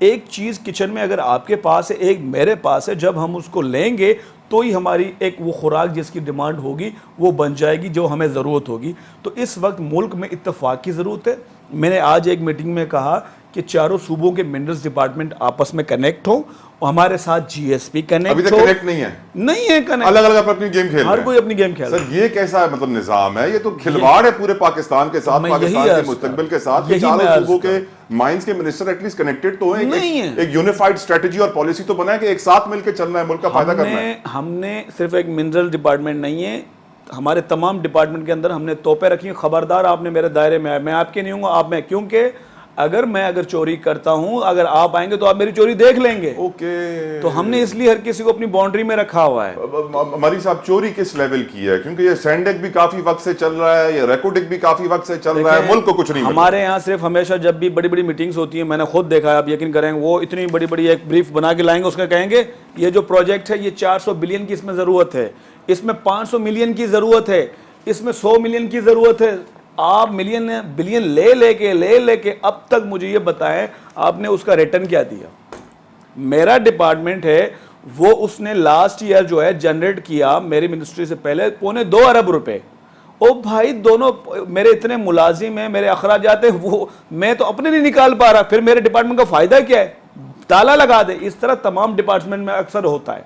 ایک چیز کچن میں اگر آپ کے پاس ہے, ایک میرے پاس ہے, جب ہم اس کو لیں گے تو ہی ہماری ایک وہ خوراک جس کی ڈیمانڈ ہوگی وہ بن جائے گی جو ہمیں ضرورت ہوگی. تو اس وقت ملک میں اتفاق کی ضرورت ہے. میں نے آج ایک میٹنگ میں کہا کہ چاروں صوبوں کے منرلز ڈپارٹمنٹ آپس میں کنیکٹ ہوں اور ہمارے ساتھ جی ایس پی کنیکٹ ہو. ابھی تک کنیکٹ نہیں ہے, نہیں ہے کنیکٹ, الگ الگ اپنی گیم کھیل رہے ہیں, ہر کوئی اپنی گیم کھیل رہا ہے. سر یہ کیسا مطلب نظام ہے؟ یہ تو کھلواڑ ہے پورے پاکستان کے ساتھ, پاکستان کے مستقبل کے ساتھ. یہ چاروں صوبوں کے مائنز کے منسٹر ایٹ لیسٹ کنیکٹڈ تو ہیں, ایک یونیفائڈ اسٹریٹجی اور پالیسی تو بنائے کہ ایک ساتھ مل کے چلنا ہے, ملک کا فائدہ کرنا ہے. ہم نے صرف ایک منرل ڈپارٹمنٹ نہیں ہے, ہمارے تمام ڈپارٹمنٹ کے اندر ہم نے توپیں رکھی ہیں, خبردار آپ نے میرے دائرے میں آئے, میں آپ کے نہیں ہوں گا, آپ میں, کیونکہ اگر چوری کرتا ہوں, اگر آپ آئیں گے تو آپ میری چوری دیکھ لیں گے. اوکے, تو ہم نے اس لیے ہر کسی کو اپنی باؤنڈری میں رکھا ہوا ہے. مری صاحب چوری کس لیول کی ہے؟ کیونکہ یہ سینڈک بھی کافی وقت سے چل رہا ہے, یہ ریکوڈک بھی کافی وقت سے چل رہا ہے, ملک کو کچھ نہیں مل رہا. ہمارے یہاں صرف ہمیشہ جب بھی بڑی بڑی میٹنگز ہوتی ہیں, میں نے خود دیکھا ہے, آپ یقین کریں گے, وہ اتنی بڑی بڑی ایک بریف بنا کے لائیں گے, اس کا کہیں گے یہ جو پروجیکٹ ہے یہ 400 بلین کی اس میں ضرورت ہے, اس میں 500 ملین کی ضرورت ہے, اس میں 100 ملین کی ضرورت ہے. آپ ملین بلین لے کے اب تک مجھے یہ بتائیں آپ نے اس کا ریٹرن کیا دیا؟ میرا ڈپارٹمنٹ ہے وہ اس نے لاسٹ ایئر جو ہے جنریٹ کیا میری منسٹری سے پہلے 2.25 ارب روپے. او بھائی, دونوں میرے اتنے ملازم ہیں, میرے اخراجات ہیں, وہ میں تو اپنے نہیں نکال پا رہا, پھر میرے ڈپارٹمنٹ کا فائدہ کیا ہے؟ تالا لگا دے. اس طرح تمام ڈپارٹمنٹ میں اکثر ہوتا ہے.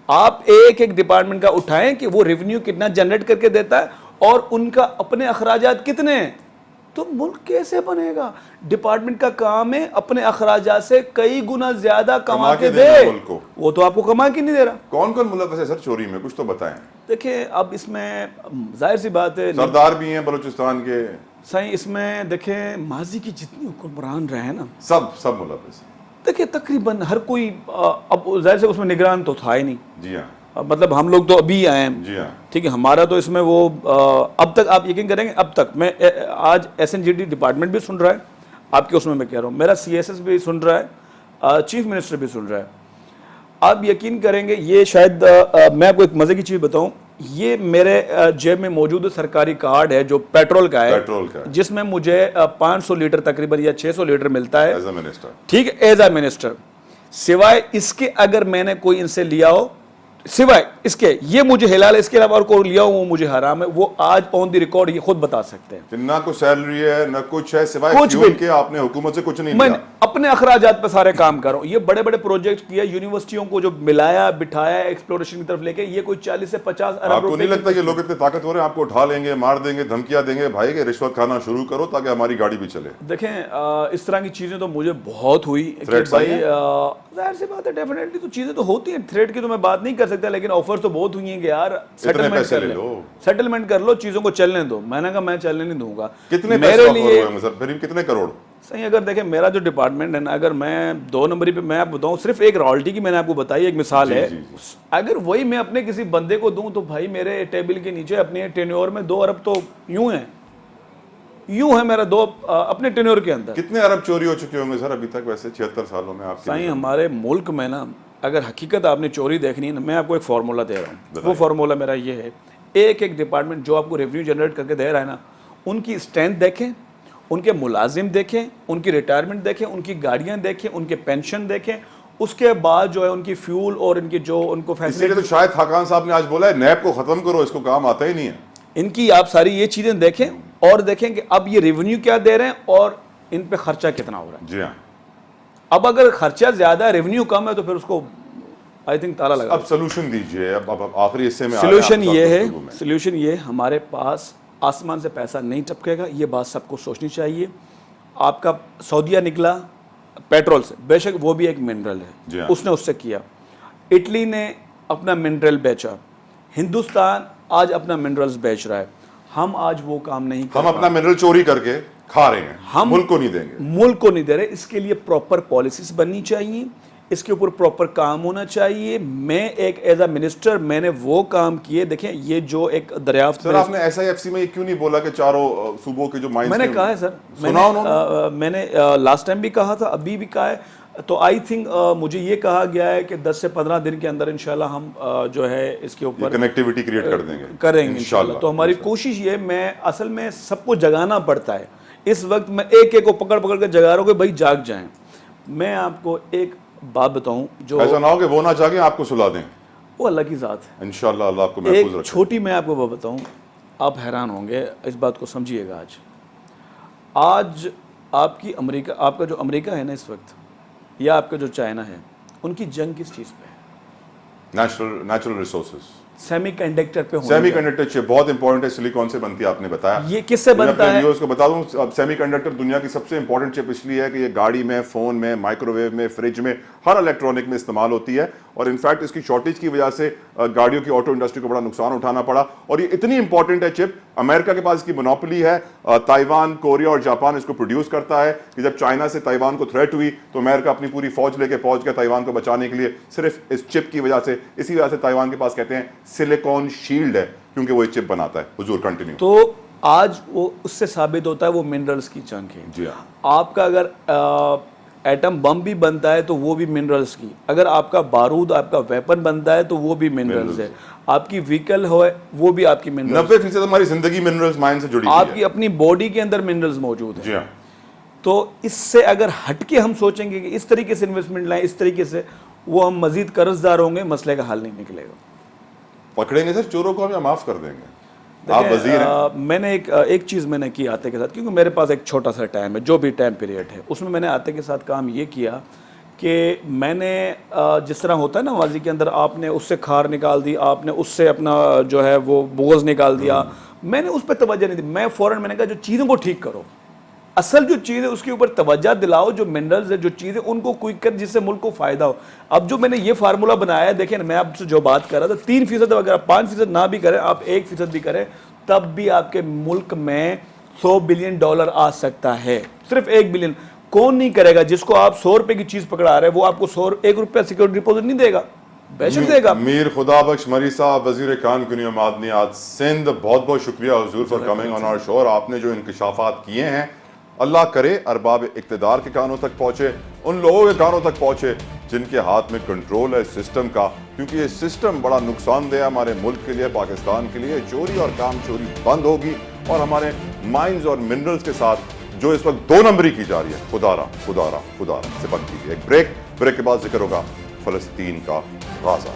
آپ ایک ایک ڈپارٹمنٹ کا اٹھائیں کہ وہ ریونیو کتنا جنریٹ کر کے دیتا ہے اور ان کا اپنے اخراجات کتنے ہیں, تو ملک کیسے بنے گا؟ ڈپارٹمنٹ کا کام ہے اپنے اخراجات سے کئی گنا زیادہ کما کے دے, وہ تو آپ کو کما کے نہیں دے رہا. کون کون ملوث ہے سر چوری میں, کچھ تو بتائیں. دیکھیں اب اس میں ظاہر سی بات ہے, سردار بھی ہیں بلوچستان کے صحیح, اس میں دیکھیں ماضی کی جتنی حکمران رہے ہیں نا, سب ملوث ہیں. دیکھیں تقریباً ہر کوئی, اب ظاہر سے اس میں نگران تو تھا ہی نہیں. جی ہاں, مطلب ہم لوگ تو ابھی آئے ہیں. جی ہاں, ٹھیک ہے, ہمارا تو اس میں وہ اب تک آپ یقین کریں گے, اب تک میں آج S N G D department بھی سن رہا ہے آپ کے, اس میں کہہ رہا ہوں میرا سی ایس ایس بھی سن رہا ہے, چیف منسٹر بھی سن رہا ہے. آپ یقین کریں گے, یہ شاید میں آپ کو ایک مزے کی چیز بتاؤں, یہ میرے جیب میں موجود سرکاری کارڈ ہے جو پیٹرول کا ہے, جس میں مجھے 500 لیٹر تقریباً یا 600 لیٹر ملتا ہے ٹھیک ہے, ایز اے منسٹر. سوائے اس کے اگر میں نے کوئی ان سے لیا ہو, سوائے اس کے, یہ مجھے حلال ہے, اس کے علاوہ اور کوئی لیا ہوں وہ مجھے حرام ہے, وہ آج آن دی ریکارڈ یہ خود بتا سکتے ہیں. نہ کوئی سیلری ہے نہ کچھ ہے, سوائے فیول کے آپ نے حکومت سے کچھ نہیں لیا. میں اپنے اخراجات پہ سارے کام کر رہا ہوں. یہ بڑے بڑے پروجیکٹ کیا, یونیورسٹیوں کو جو ملایا بٹھایا ایکسپلوریشن کی طرف لے کے, یہ کوئی 40 سے 50 ارب روپے. آپ کو نہیں لگتا کہ لوگ اتنے طاقتور ہیں, آپ کو اٹھا لیں گے, مار دیں گے, دھمکیاں دیں گے, بھائی کہ رشوت کھانا شروع کرو تاکہ ہماری گاڑی بھی چلے؟ دیکھیں اس طرح کی چیزیں تو مجھے بہت ہوئی کہ بھائی ظاہر سی بات ہے, ڈیفینیٹلی تو چیزیں تو ہوتی ہیں, تھریٹ کی تو میں بات نہیں کر سکتا, لیکن آفر تو بہت ہوئی ہیں کہ یار سیٹلمنٹ کر لو, چیزوں کو چلنے دو. میں نے کہا میں چلنے نہیں دوں گا. کتنے میرے لیے کتنے کروڑ صحیح, اگر دیکھیں میرا جو ڈپارٹمنٹ ہے نا, اگر میں 2 نمبری پہ میں آپ بتاؤں, صرف ایک رائلٹی کی میں نے آپ کو بتائی ایک مثال ہے, اگر وہی میں اپنے کسی بندے کو دوں تو بھائی میرے ٹیبل کے نیچے اپنے ٹینیور میں 2 ارب تو یوں ہے میرا, 2 اپنے ٹینیور کے اندر. کتنے ارب چوری ہو چکے ہوں گے سر ابھی تک ویسے 76 سالوں میں آپ کے؟ صحیح, ہمارے ملک میں نا اگر حقیقت آپ نے چوری دیکھنی ہے نا, میں آپ کو ایک فارمولا دے رہا ہوں. وہ فارمولا میرا یہ ہے, ایک ڈپارٹمنٹ جو آپ کو ریونیو جنریٹ کر کے دے رہا ہے نا, ان کی اسٹرینتھ دیکھیں, ان کے ملازم دیکھیں, ان کی ریٹائرمنٹ دیکھیں, ان کی گاڑیاں دیکھیں, ان کے پینشن دیکھیں, اس کے بعد جو ہے ان کی فیول اور ان کی جو ان کو فیسلٹی. تو شاید خاقان صاحب نے آج بولا ہے نیب کو ختم کرو, اس کو کام آتا ہی نہیں ہے. ان کی آپ ساری یہ چیزیں دیکھیں اور دیکھیں کہ اب یہ ریونیو کیا دے رہے ہیں اور ان پہ خرچہ کتنا ہو رہا ہے. جی ہاں, اب اگر خرچہ زیادہ ہے, ریونیو کم ہے, تو پھر اس کو آئی تھنک تالا لگا. اب سولوشن دیجئے, اب آخری حصے میں سولوشن یہ ہے, سولوشن یہ ہمارے پاس آسمان سے پیسہ نہیں ٹپکے گا, یہ بات سب کو سوچنی چاہیے. آپ کا سعودیہ نکلا پیٹرول سے, بے شک وہ بھی ایک منرل ہے, اس نے اس سے کیا. اٹلی نے اپنا منرل بیچا, ہندوستان آج اپنا منرلز بیچ رہا ہے. ہم آج وہ کام نہیں کر رہے, ہم اپنا منرل چوری کر کے کھا رہے ہیں, ہم ملک کو نہیں دیں گے, ملک کو نہیں دے رہے. اس کے لیے پراپر پالیسیز بننی چاہیے, اس کے اوپر پراپر کام ہونا چاہیے. میں ایک ایز اے منسٹر میں نے وہ کام کیے. دیکھیں یہ جو ایک دریافت, سر آپ نے ایس آئی ایف سی میں یہ کیوں نہیں بولا کہ چاروں صوبوں کے جو مائنز, میں نے کہا ہے سر, میں نے لاسٹ ٹائم بھی کہا تھا, ابھی بھی کہا ہے. تو آئی تھنک مجھے یہ کہا گیا ہے کہ 10 سے 15 دن کے اندر انشاءاللہ ہم جو ہے اس کے اوپر کنیکٹیوٹی کریٹ کر دیں گے انشاءاللہ. تو ہماری کوشش یہ, میں اصل میں سب کو جگانا پڑتا ہے. اس وقت میں ایک ایک کو پکڑ کے جگا رہا ہوں کہ بھائی جاگ جائیں. میں آپ کو ایک بات بتاؤں جو ایسا نہ ہو کہ وہ نہ چاہ کے آپ کو سلا دیں. وہ اللہ کی ذات ہے. انشاءاللہ اللہ آپ کو ایک محفوظ رکھے. چھوٹی میں آپ کو بات بتاؤں, آپ حیران ہوں گے, اس بات کو سمجھیے گا. آج آپ کی امریکہ, آپ کا جو امریکہ ہے نا اس وقت, یا آپ کا جو چائنا ہے, ان کی جنگ کس چیز پہ ہے؟ نیچرل ریسورسز, سیمی کنڈکٹر پہ. سیمی کنڈکٹر چپ بہت امپورٹنٹ ہے, سلیکون سے بنتی ہے, آپ نے بتایا. یہ کس سے بنتا ہے؟ میں ویورز کو بتا دوں, سیمی کنڈکٹر دنیا کی سب سے امپورٹنٹ چپ اس لیے ہے کہ یہ گاڑی میں, فون میں, مائکرو ویو میں, فریج میں, ہر الیکٹرانک میں استعمال ہوتی ہے. اور انفیکٹ اس کی شارٹیج کی وجہ سے گاڑیوں کی آٹو انڈسٹری کو بڑا نقصان اٹھانا پڑا. اور یہ اتنی امپورٹنٹ ہے چپ, امریکہ کے پاس اس کی مونوپولی ہے. تائیوان, کوریا اور جاپان اس کو پروڈیوس کرتا ہے. کہ جب چائنا سے تائیوان کو تھریٹ ہوئی تو امریکہ اپنی پوری فوج لے کے پہنچ گیا تائیوان کو بچانے کے لیے, صرف اس چپ کی وجہ سے. اسی وجہ سے تائیوان کے پاس کہتے ہیں سلیکون شیلڈ ہے, کیونکہ وہ چپ بناتا ہے. حضور کنٹینیو. تو آج وہ اس سے ثابت ہوتا ہے وہ منرلز کی چنک ہے. جی ہاں. آپ کا اگر ایٹم بم بھی بنتا ہے تو وہ بھی منرلز کی, اگر آپ کا بارود, آپ کا ویپن بنتا ہے تو وہ بھی منرلز ہے, آپ کی وہیکل ہو وہ بھی آپ کی منرلز. 90% ہماری زندگی منرلز مائن سے جڑی ہوئی ہے. آپ کی اپنی باڈی کے اندر منرلز موجود ہیں. جی ہاں. تو اس سے اگر ہٹ کے ہم سوچیں گے کہ اس طریقے سے انویسٹمنٹ لائیں, اس طریقے سے, وہ ہم مزید قرض دار ہوں گے, مسئلے کا حل نہیں نکلے گا. پکڑیں گے سر چوروں کو ہم یا معاف کر دیں گے؟ آپ وزیر ہیں. میں نے ایک چیز میں نے کی آتے کے ساتھ, کیونکہ میرے پاس ایک چھوٹا سا ٹائم ہے, جو بھی ٹائم پیریڈ ہے اس میں نے آتے کے ساتھ کام یہ کیا کہ میں نے جس طرح ہوتا ہے نا ماضی کے اندر, آپ نے اس سے کھار نکال دی, آپ نے اس سے اپنا جو ہے وہ بغض نکال دیا, میں نے اس پہ توجہ نہیں دی. میں فوراً میں نے کہا جو چیزوں کو ٹھیک کرو, اصل جو چیز ہے اس کے اوپر توجہ دلاؤ, جو منرلز ہے, جو چیزیں ان کو کوئک کر جس سے ملک کو فائدہ ہو. اب جو میں نے یہ فارمولا بنایا ہے, دیکھیں میں آپ سے جو بات کر رہا تھا, 3% اگر آپ 5% نہ بھی کریں, آپ 1% بھی کریں, تب بھی آپ کے ملک میں $100 بلین آ سکتا ہے. صرف 1 بلین. کون نہیں کرے گا؟ جس کو آپ 100 روپے کی چیز پکڑا رہے ہیں وہ آپ کو 1 روپیہ سیکورٹی ڈپوزٹ نہیں دے گا, بے شک دے گا. میر خدا بخش مری صاحب, وزیر کان کنیو معدنیات سندھ, بہت بہت شکریہ حضور فار کمنگ آن آور شو. اور آپ نے جو انکشافات کیے ہیں, اللہ کرے ارباب اقتدار کے کانوں تک پہنچے, ان لوگوں کے کانوں تک پہنچے جن کے ہاتھ میں کنٹرول ہے سسٹم کا, کیونکہ یہ سسٹم بڑا نقصان دہ ہے ہمارے ملک کے لیے, پاکستان کے لیے. چوری اور کام چوری بند ہوگی, اور ہمارے مائنز اور منرلز کے ساتھ جو اس وقت 2 نمبری کی جا رہی ہے, خدا را سے بند کیجیے. ایک بریک کے بعد ذکر ہوگا فلسطین کا غازہ.